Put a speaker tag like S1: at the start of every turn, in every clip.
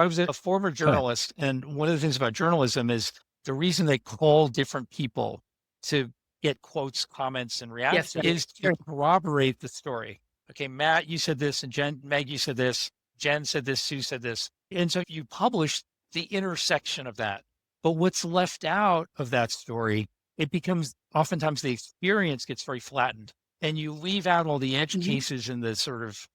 S1: I was a former journalist, and one of the things about journalism is the reason they call different people to get quotes, comments, and
S2: Yes,
S1: reactions
S2: right.
S1: is to corroborate the story. Okay, Matt, you said this, and Meg, you said this, Jen said this, Sue said this. And so you publish the intersection of that. But what's left out of that story, it becomes oftentimes the experience gets very flattened, and you leave out all the edge
S2: Mhm.
S1: cases and the sort of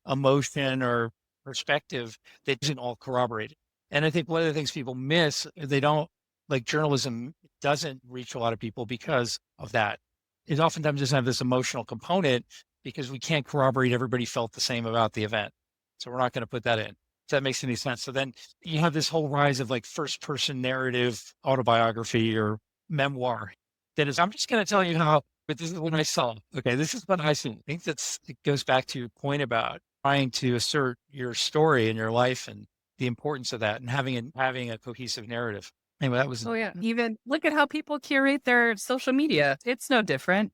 S1: emotion or perspective that isn't all corroborated. And I think one of the things people miss, they don't like journalism doesn't reach a lot of people because of that. It oftentimes doesn't have this emotional component because we can't corroborate everybody felt the same about the event. So we're not going to put that in. If that makes any sense. So then you have this whole rise of like first person narrative autobiography or memoir that is, I'm just going to tell you how, but this is what I saw. Okay, this is what I see. I think it goes back to your point about trying to assert your story in your life and the importance of that and having a cohesive narrative. Anyway, that was
S2: Oh, yeah. Even look at how people curate their social media. It's no different.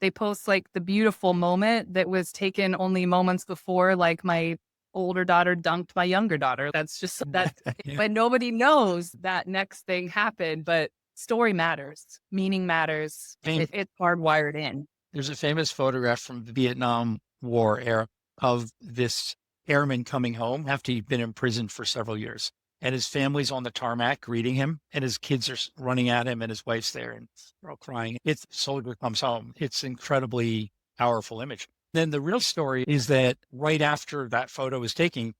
S2: They post like the beautiful moment that was taken only moments before, like my older daughter dunked my younger daughter. That's just that,
S1: yeah.
S2: but nobody knows that next thing happened. But story matters, meaning matters. It's hardwired in.
S1: There's a famous photograph from the Vietnam War era of this airman coming home after he'd been in prison for several years. And his family's on the tarmac greeting him, and his kids are running at him, and his wife's there, and they're all crying. It's soldier comes home. It's incredibly powerful image. Then the real story is that right after that photo was taken,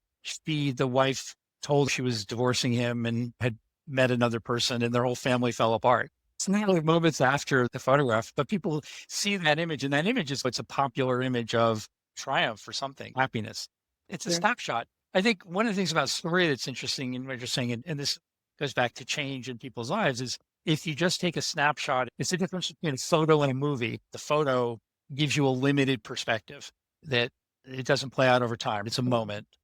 S1: the wife told she was divorcing him and had met another person, and their whole family fell apart. It's not like moments after the photograph, but people see that image, and that image is it's a popular image of triumph or something, happiness. It's a
S2: Sure.
S1: snapshot. I think one of the things about story that's interesting in what you're saying, and this goes back to change in people's lives, is if you just take a snapshot, it's the difference between a photo and a movie. The photo gives you a limited perspective that it doesn't play out over time. It's a moment.